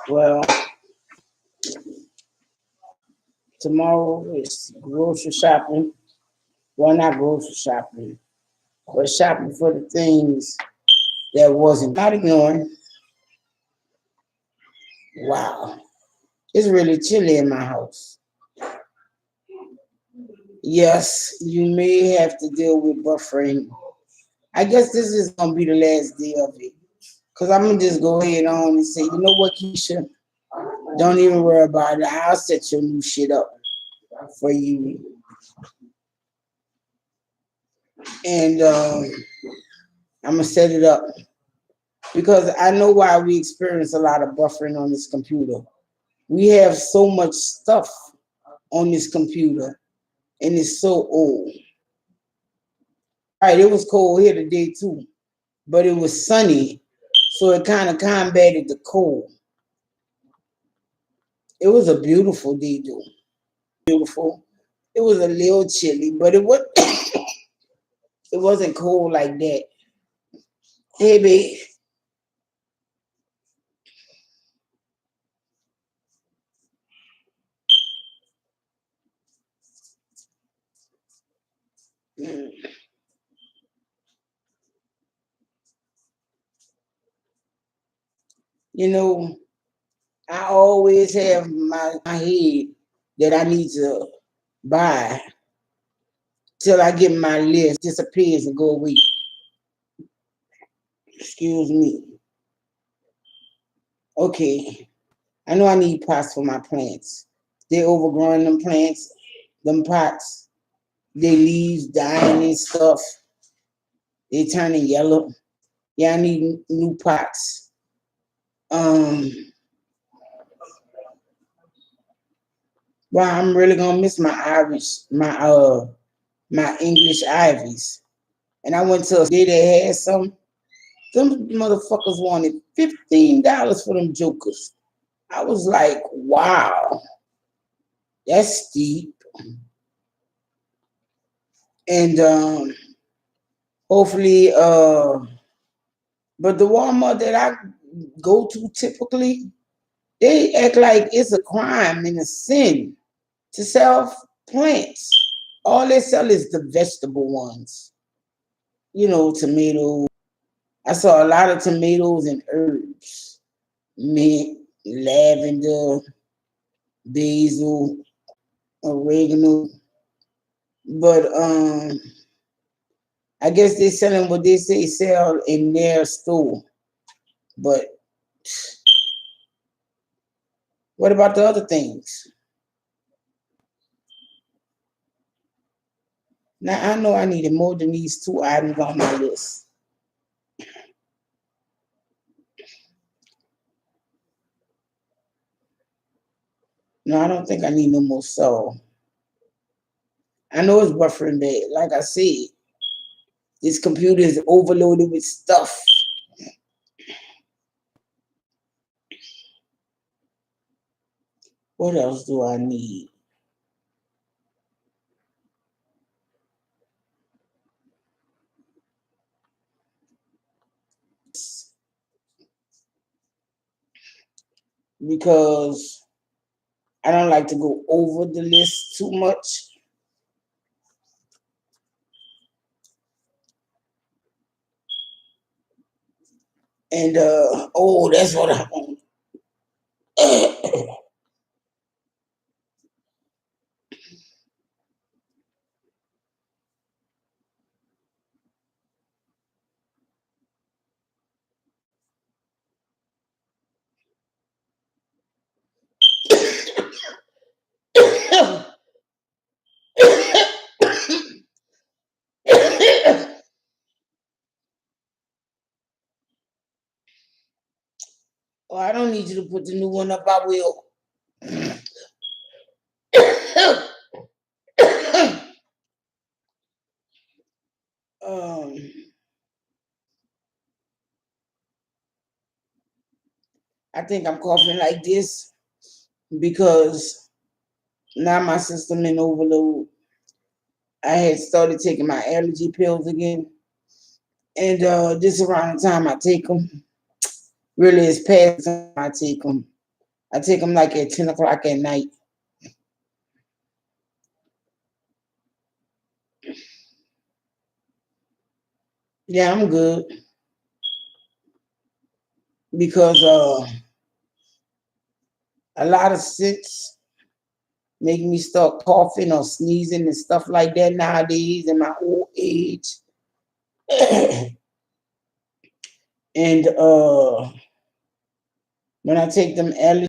Well, tomorrow is grocery shopping. Well, not grocery shopping, but shopping for the things that wasn't not ignoring. Wow, it's really chilly in my house. Yes, you may have to deal with buffering. I guess this is gonna be the last day of it. Cause I'm gonna just go ahead on and say, you know what, Keisha? Don't even worry about it. I'll set your new shit up for you. And I'm gonna set it up because I know why we experience a lot of buffering on this computer. We have so much stuff on this computer and it's so old. Right, it was cold here today too, but it was sunny, so it kind of combated the cold. It was a beautiful day, though. Beautiful. It was a little chilly, but it was it wasn't cold like that. Hey, babe. Mm. You know, I always have my head that I need to buy till I get my list disappears and go away. Excuse me. Okay. I know I need pots for my plants. They overgrowing them plants, them pots. They leaves dying and stuff. They turning yellow. Yeah, I need new pots. Um, well, I'm really gonna miss my Irish, my English ivies. And I went to a day that had some. Them motherfuckers wanted $15 for them jokers. I was like, wow, that's steep. And hopefully, but the Walmart that I go to typically, they act like it's a crime and a sin to sell plants. All they sell is the vegetable ones. You know, tomatoes. I saw a lot of tomatoes and herbs, mint, lavender, basil, oregano. But I guess they're selling what they say sell in their store. But what about the other things? Now I know I needed more than these two items on my list. No, I don't think I need no more salt. I know it's buffering bad. Like I said, this computer is overloaded with stuff. What else do I need? Because I don't like to go over the list too much. And oh, that's what I want. Oh, I don't need you to put the new one up. I will. um, I think I'm coughing like this because now my system in overload. I had started taking my allergy pills again. And this around the time I take them, really it's past the time I take them. I take them like at 10 o'clock at night. Yeah, I'm good because a lot of scents make me start coughing or sneezing and stuff like that nowadays in my old age. And when I take them allergy,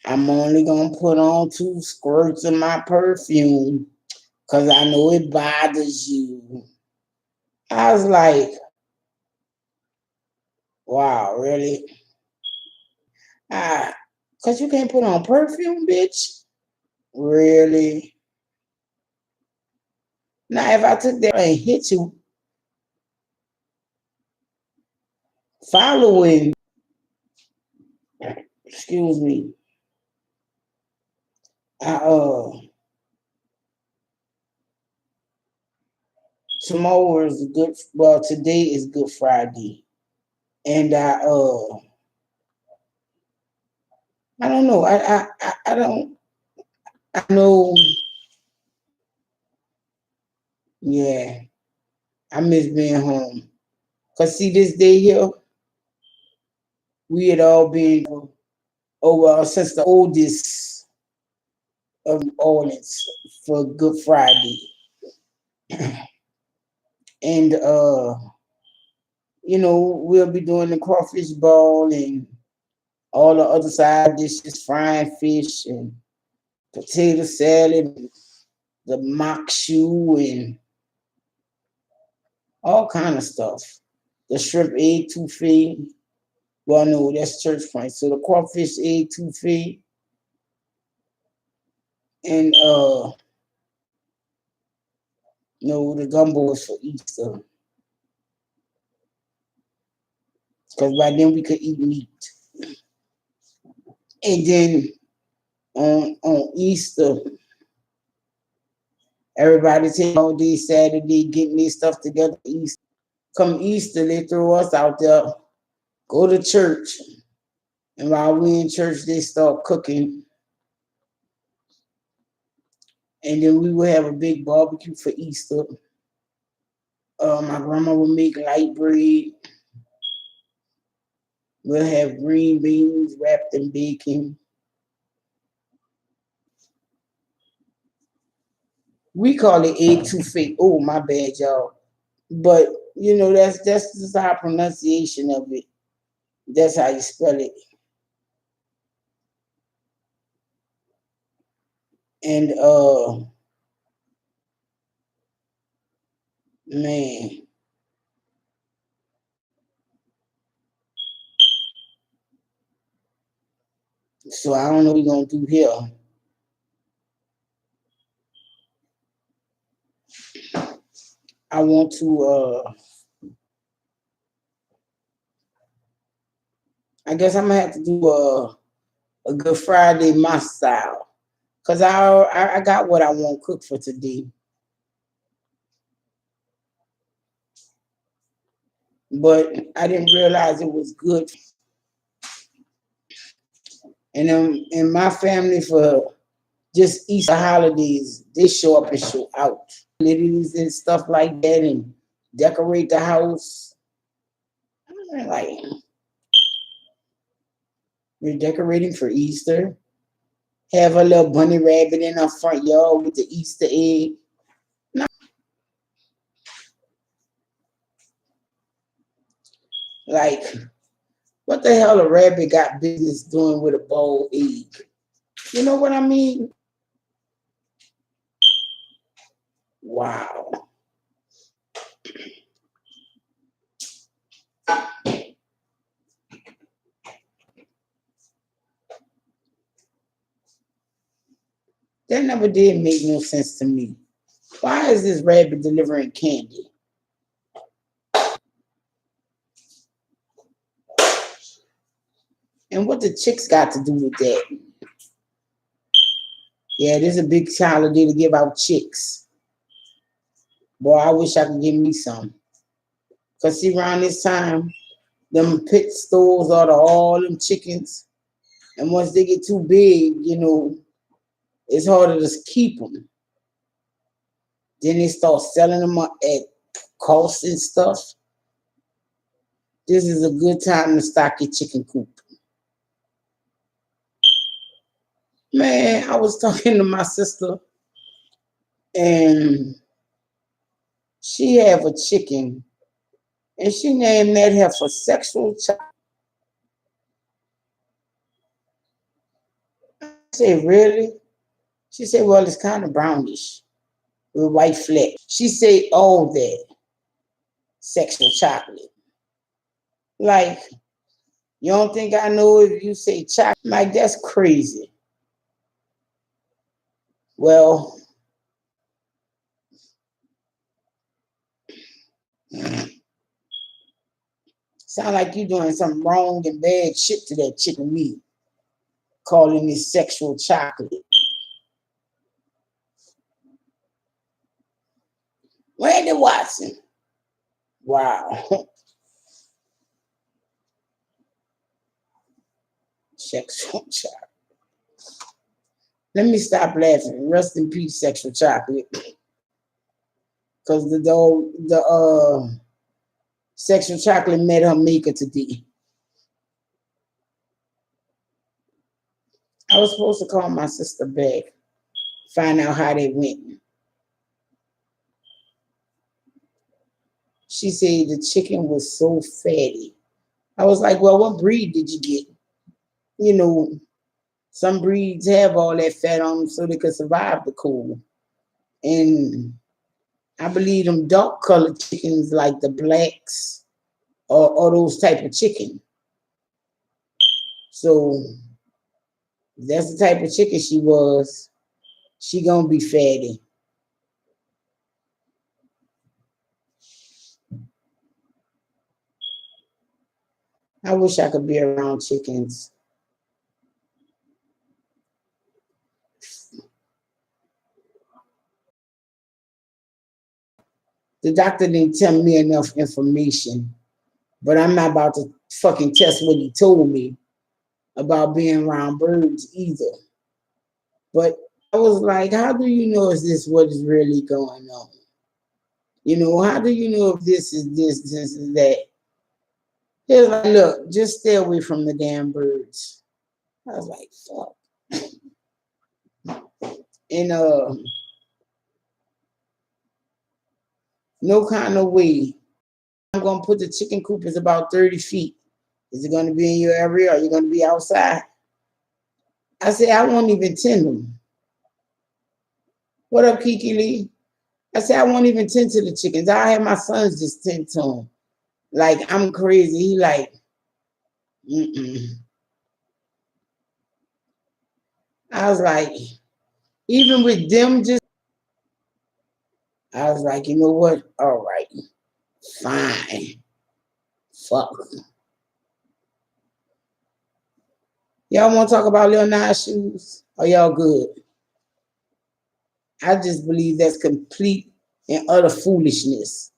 I'm only gonna put on 2 squirts of my perfume because I know it bothers you. I was like, wow, really? Ah, because you can't put on perfume, bitch? Really? Now, if I took that and hit you following, excuse me, I, tomorrow is good, well, today is Good Friday. And I don't know, I don't, I know, yeah, I miss being home. Because see, this day here, we had all been, oh, well, since the oldest of Orleans for Good Friday. And we'll be doing the crawfish ball and all the other side dishes, frying fish and potato salad, and the mock shoe and all kind of stuff. The shrimp egg touffee. Well, no, that's church fries. So the crawfish egg touffee and the gumbo is for Easter. Because by then we could eat meat. And then on Easter, everybody take all day Saturday, getting their stuff together. Easter. Come Easter, they throw us out there, go to church. And while we in church, they start cooking. And then we will have a big barbecue for Easter. My grandma will make light bread. We'll have green beans wrapped in bacon. We call it egg touffee. Oh, my bad, y'all. But that's just our pronunciation of it. That's how you spell it. And man, so I don't know what we're gonna do here. I want to I guess I'm gonna have to do a Good Friday my style. Cause I got what I want cooked for today. But I didn't realize it was good. And in my family for just Easter holidays, they show up and show out. Ladies and stuff like that and decorate the house. Like we're decorating for Easter. Have a little bunny rabbit in our front yard with the Easter egg. Like, what the hell a rabbit got business doing with a boiled egg? You know what I mean? Wow. That never did make no sense to me. Why is this rabbit delivering candy? And what the chicks got to do with that? Yeah, this is a big holiday to give out chicks. Boy, I wish I could give me some. Cause see, around this time, them pit stores order all them chickens, and once they get too big, it's harder to keep them. Then they start selling them at cost and stuff. This is a good time to stock your chicken coop. Man, I was talking to my sister, and she have a chicken, and she named that heifer Sexual Chocolate. I said, really? She said, well, it's kind of brownish with white fleck. She said, all that Sexual Chocolate. Like, you don't think I know if you say chocolate? Like, that's crazy. Well, sound like you doing something wrong and bad shit to that chicken meat, calling it Sexual Chocolate. Randy Watson. Wow. Sexual Chocolate. Let me stop laughing. Rest in peace, Sexual Chocolate. Because the Sexual Chocolate met her maker today. I was supposed to call my sister back, find out how they went. She said the chicken was so fatty. I was like, well, what breed did you get? Some breeds have all that fat on them so they could survive the cold. And I believe them dark colored chickens like the blacks or those type of chicken. So that's the type of chicken she was. She gonna be fatty. I wish I could be around chickens. The doctor didn't tell me enough information, but I'm not about to fucking test what he told me about being around birds either. But I was like, how do you know is this what is really going on? How do you know if this is this is that? He was like, look, just stay away from the damn birds. I was like, fuck. And no kind of way. I'm gonna put the chicken coop is about 30 feet. Is it gonna be in your area or are you gonna be outside? I said, I won't even tend them. What up, Kiki Lee? I said, I won't even tend to the chickens. I have my sons just tend to them. Like, I'm crazy. He like, mm-mm. I was like, even with them just, I was like, you know what? All right, fine. Fuck. Y'all want to talk about Lil Nas shoes? Are y'all good? I just believe that's complete and utter foolishness.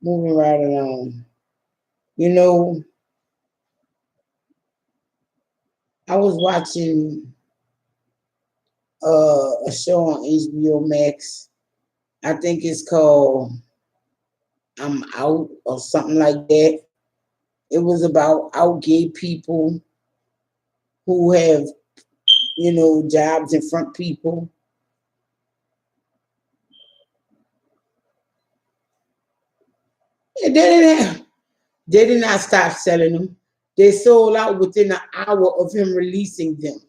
Moving right along. I was watching a show on HBO Max. I think it's called I'm Out or something like that. It was about out gay people who have, jobs in front people. And they did not stop selling them. They sold out within an hour of him releasing them.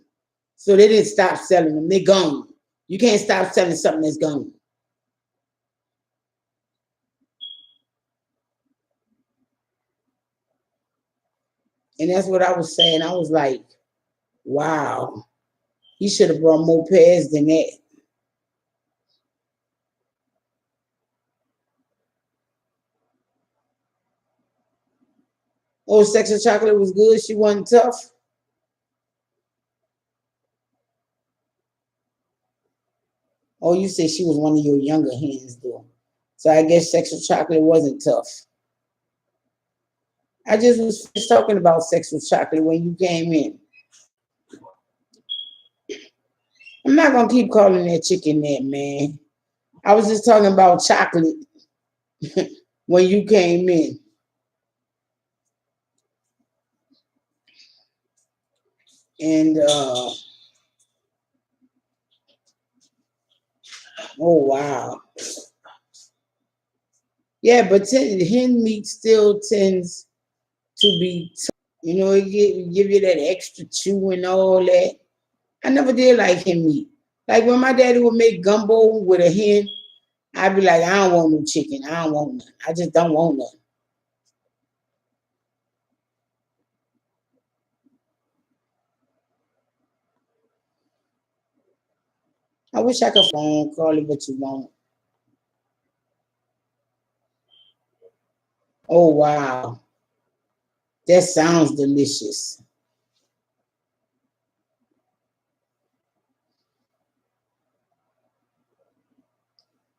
So they didn't stop selling them. They're gone. You can't stop selling something that's gone. And that's what I was saying. I was like, wow, he should have brought more pairs than that. Oh, Sex with Chocolate was good. She wasn't tough. Oh, you say she was one of your younger hens, though. So I guess Sex with Chocolate wasn't tough. I just was talking about Sex with Chocolate when you came in. I'm not gonna keep calling that chicken that, man. I was just talking about chocolate when you came in. And oh wow. Yeah, but hen meat still tends to be, give you that extra chew and all that. I never did like hen meat. Like when my daddy would make gumbo with a hen, I'd be like, I don't want no chicken. I don't want none. I just don't want none. I wish I could phone call it, but you won't. Oh wow. That sounds delicious.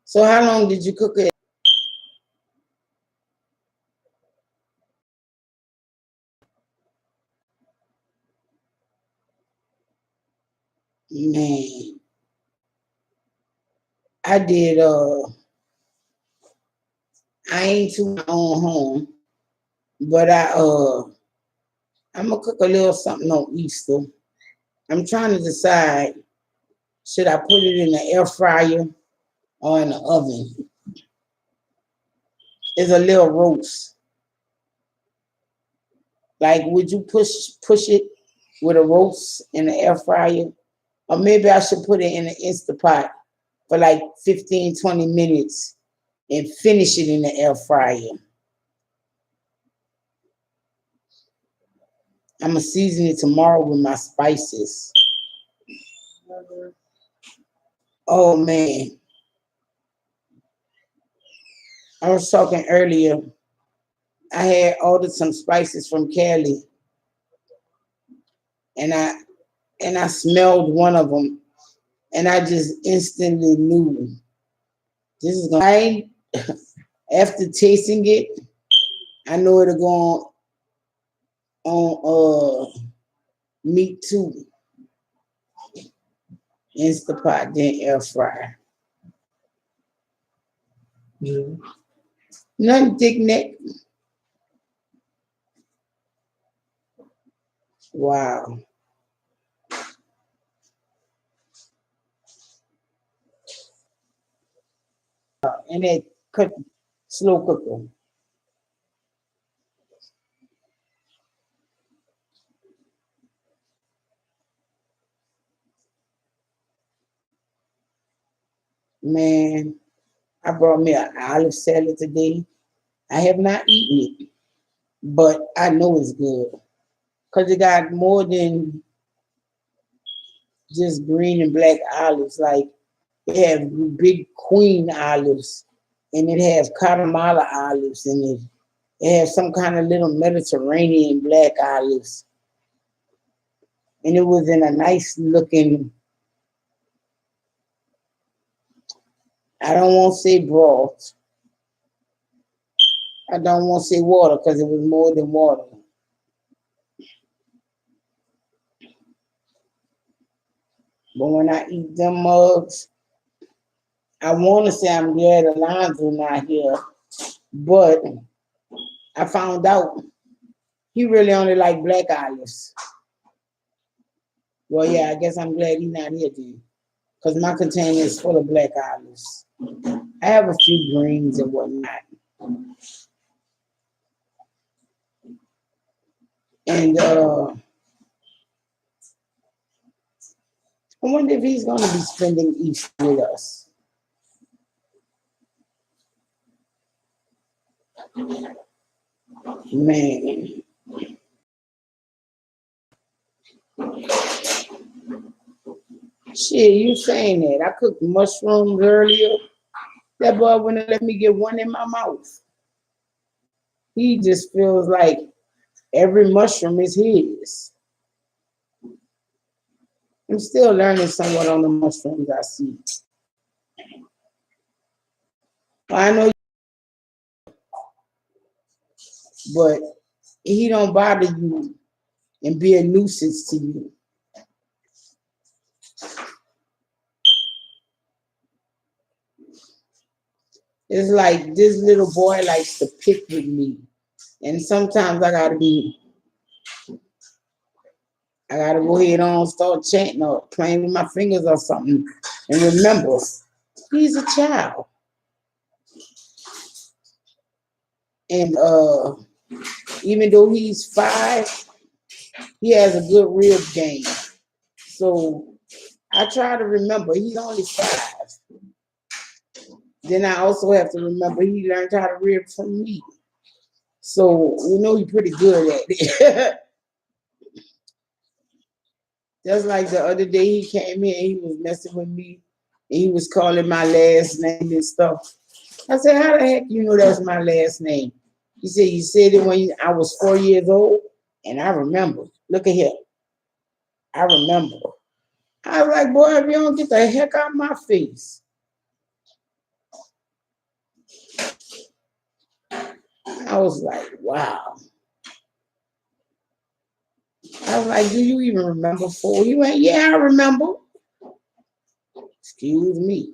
So how long did you cook it? Man, I did I ain't to my own home, but I'm gonna cook a little something on Easter. I'm trying to decide, should I put it in the air fryer or in the oven? It's a little roast. Like, would you push it with a roast in the air fryer? Or maybe I should put it in an Instapot for like 15, 20 minutes and finish it in the air fryer. I'm gonna season it tomorrow with my spices. Oh man, I was talking earlier. I had ordered some spices from Cali, and I smelled one of them, and I just instantly knew this is gonna. After tasting it, I know it'll go on meat too. Instapot, then air fryer. Nothing thick neck. Wow. And that cook slow cooker. Man, I brought me an olive salad today. I have not eaten it, but I know it's good. Because it got more than just green and black olives. Like it have big queen olives and it has Guatemala olives in it. It has some kind of little Mediterranean black olives. And it was in a nice looking, I don't want to say broth. I don't want to say water because it was more than water. But when I eat them mugs, I want to say I'm glad Alonzo not here, but I found out he really only like black olives. Well, yeah, I guess I'm glad he's not here then, because my container is full of black olives. I have a few greens and whatnot. And I wonder if he's going to be spending Easter with us. Man. Shit, you saying that. I cooked mushrooms earlier. That boy wouldn't let me get one in my mouth. He just feels like Every mushroom is his. I'm still learning somewhat on the mushrooms I see. I know, but he don't bother you and be a nuisance to you. It's like this little boy likes to pick with me. And sometimes I gotta go ahead on, start chanting or playing with my fingers or something. And remember, he's a child. And even though he's 5, he has a good rib game. So I try to remember he's only 5. Then I also have to remember he learned how to rib from me. So he's pretty good at it. Just like the other day he came in, he was messing with me and he was calling my last name and stuff. I said, how the heck you know that's my last name? He said, you said it when I was 4 years old, and I remember. Look at here. I remember. I was like, boy, if you don't get the heck out of my face. I was like, wow. I was like, do you even remember 4? He went, yeah, I remember. Excuse me.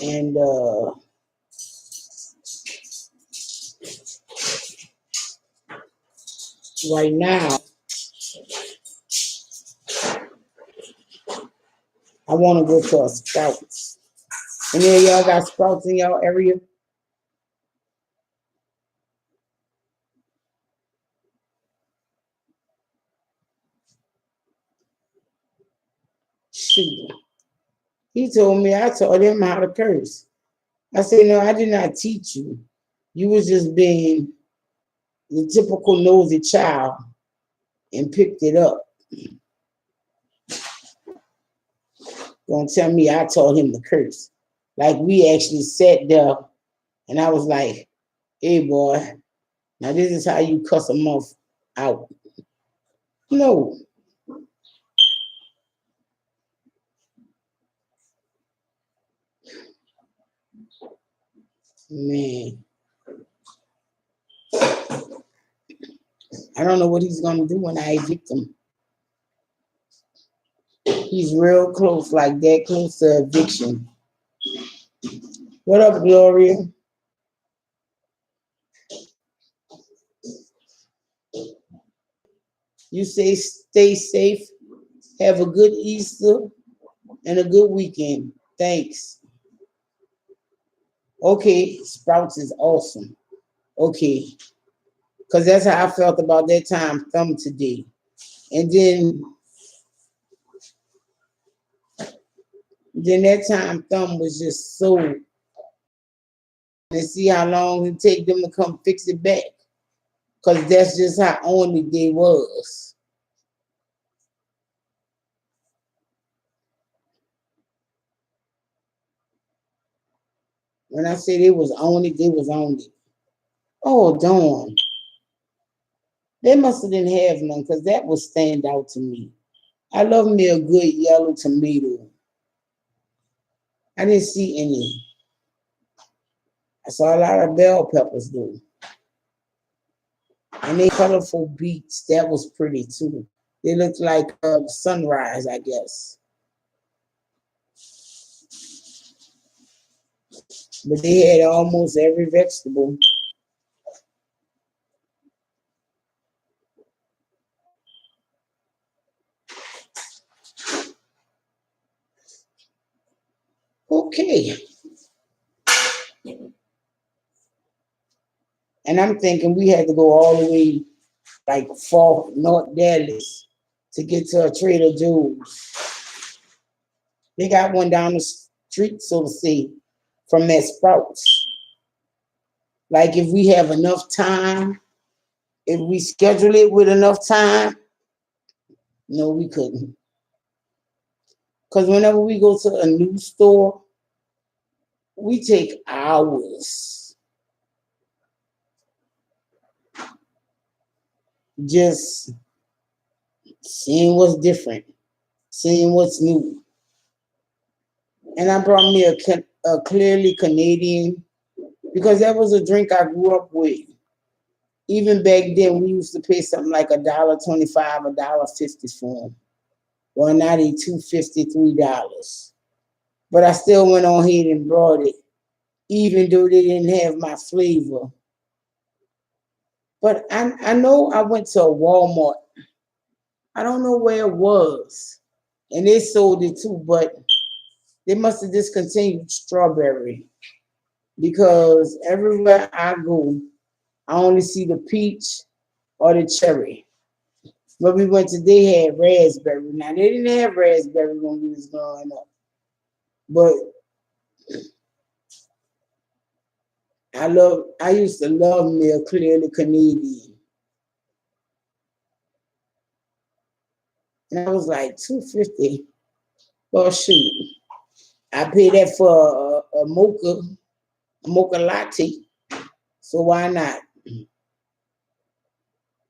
And right now, I want to go to a Sprouts. Any of y'all got Sprouts in y'all area? Shoot. He told me I taught him how to curse. I said, no, I did not teach you. You was just being the typical nosy child and picked it up. Gonna tell me I taught him to curse. Like we actually sat there and I was like, hey boy, now this is how you cuss a mouth out. No. Man. I don't know what he's gonna do when I evict him. He's real close, like that close to eviction. What up, Gloria? You say stay safe, have a good Easter and a good weekend. Thanks. Okay, Sprouts is awesome. Okay, because that's how I felt about that time thumb today. And then that time thumb was just so, and see how long it take them to come fix it back. Because that's just how on it they was. When I say they was on it, they was on it. Oh, darn. They must have didn't have none because that would stand out to me. I love me a good yellow tomato. I didn't see any. I saw a lot of bell peppers though. And they colorful beets. That was pretty too. They looked like sunrise, I guess. But they had almost every vegetable. Okay. And I'm thinking we had to go all the way like far North Dallas to get to a Trader Joe's. They got one down the street, so to say, from that Sprouts. Like if we have enough time, if we schedule it with enough time, no, we couldn't. Because whenever we go to a new store, we take hours just seeing what's different, seeing what's new. And I brought me a clearly Canadian because that was a drink I grew up with. Even back then, we used to pay something like $1.25, $1.50 for them. Well, now they $2.50, $3. But I still went on ahead and brought it, even though they didn't have my flavor. But I know I went to a Walmart. I don't know where it was. And they sold it too, but they must have discontinued strawberry because everywhere I go, I only see the peach or the cherry. But we went to, they had raspberry. Now, they didn't have raspberry when we was growing up. But I used to love me a clearly Canadian. And I was like, $2.50. Well, shoot. I paid that for a mocha latte. So why not?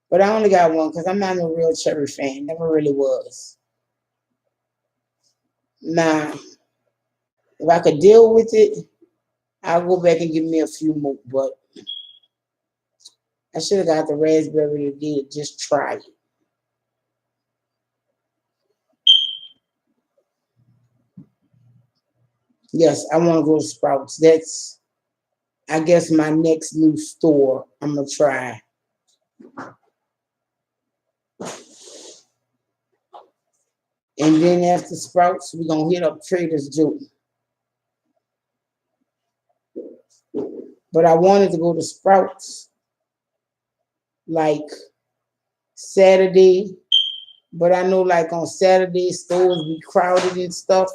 But I only got one because I'm not a real cherry fan. Never really was. Now, if I could deal with it, I'll go back and give me a few more. But I should have got the raspberry today. Just try it. Yes, I want to go to Sprouts. That's, I guess, my next new store I'm going to try. And then after Sprouts, we're going to hit up Trader Joe's. But I wanted to go to Sprouts like Saturday. But I know like on Saturday, stores be crowded and stuff.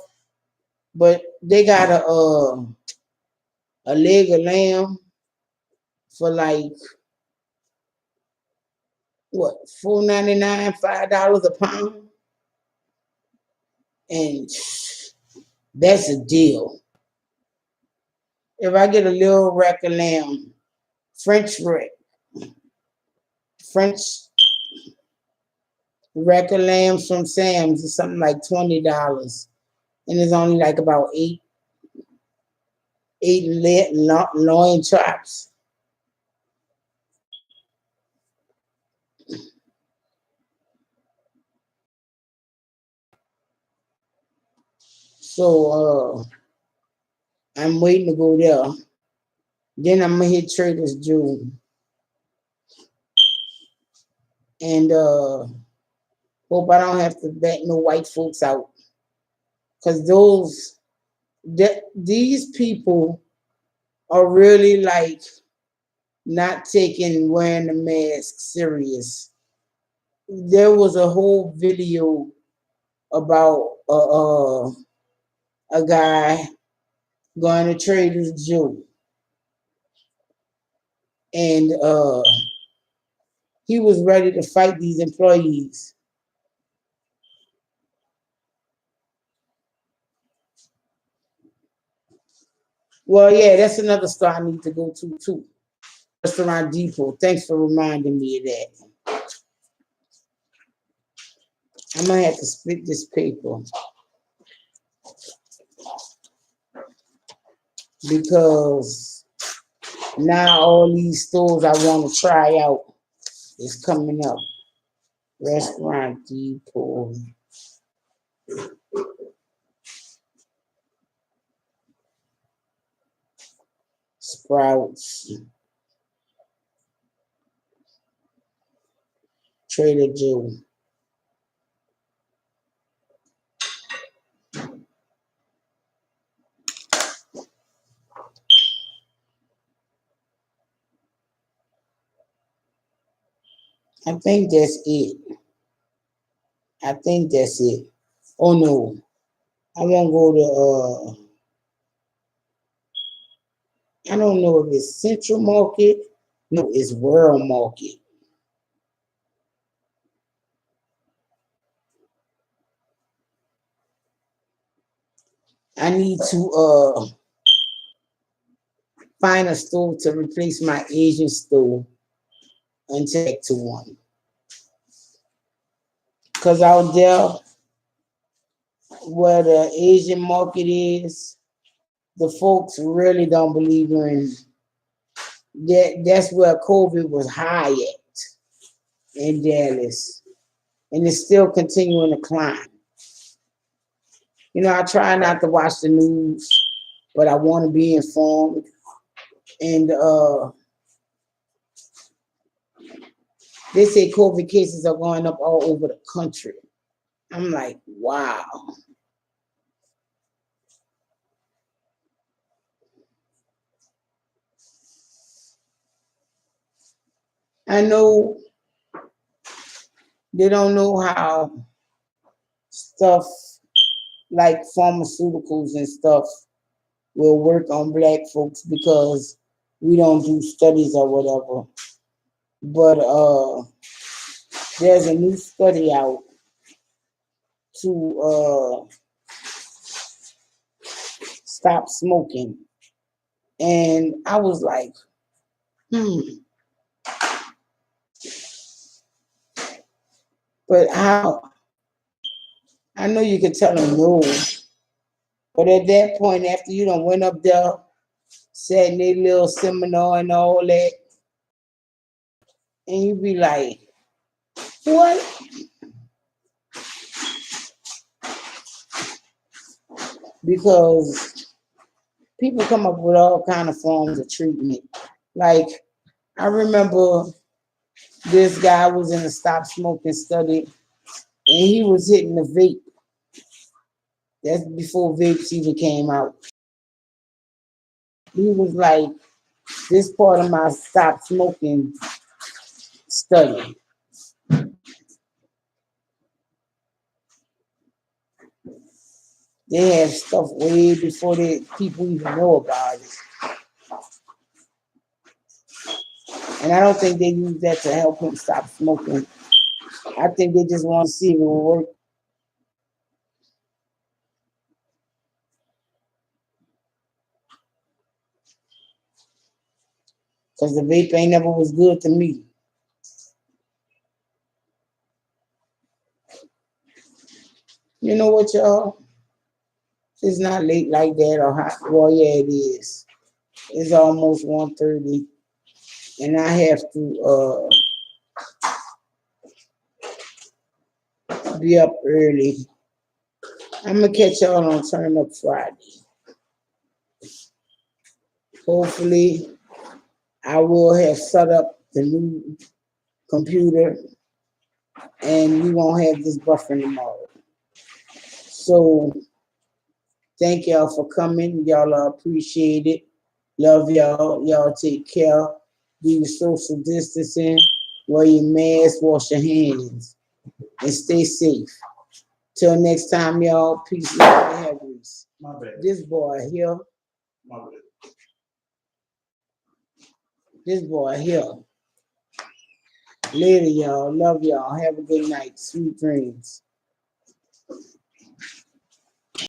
But they got a leg of lamb for like what, $4.99, $5 a pound, and that's a deal. If I get a little rack of lamb, French rack, French rack of lambs from Sam's is something like $20, and it's only like about eight loin chops. So I'm waiting to go there. Then I'm gonna hit Trader Joe's and hope I don't have to bat no white folks out. Cause these people are really like not taking wearing the mask serious. There was a whole video about a guy going to Trader Joe's and he was ready to fight these employees. Well, yeah, that's another store I need to go to too. Restaurant Depot. Thanks for reminding me of that. I'm gonna have to split this paper because now all these stores I want to try out is coming up. Restaurant Depot. Sprouts. Trader Joe. I think that's it. I think that's it. Oh no. I won't go to I don't know if it's Central Market. No, it's World Market. I need to find a stove to replace my Asian stove and take to one. Cause out there where the Asian market is, the folks really don't believe in that. That's where COVID was high at in Dallas, and it's still continuing to climb. You know, I try not to watch the news, but I want to be informed. And they say COVID cases are going up all over the country. I'm like, wow. I know they don't know how stuff like pharmaceuticals and stuff will work on black folks because we don't do studies or whatever. But there's a new study out to stop smoking. And I was like, but how? I know you can tell them no, but at that point, after you done went up there, sat in their little seminar and all that, and you be like, what? Because people come up with all kind of forms of treatment. Like, I remember this guy was in a stop smoking study, and he was hitting the vape. That's before vapes even came out. He was like, this part of my stop smoking study. They have stuff way before people even know about it. And I don't think they use that to help him stop smoking. I think they just want to see if it will work. Because the vape ain't never was good to me. You know what, y'all? It's not late like that or hot. Well, yeah, it is. It's almost 1:30, and I have to be up early. I'm gonna catch y'all on Turn Up Friday. Hopefully, I will have set up the new computer, and we won't have this buffering tomorrow. So, thank y'all for coming. Y'all are appreciated. Love y'all. Y'all take care. Do your social distancing. Wear your mask. Wash your hands. And stay safe. Till next time, y'all. Peace, love, and happiness. My bad. This boy here. My bad. This boy here. Later, y'all. Love y'all. Have a good night. Sweet dreams.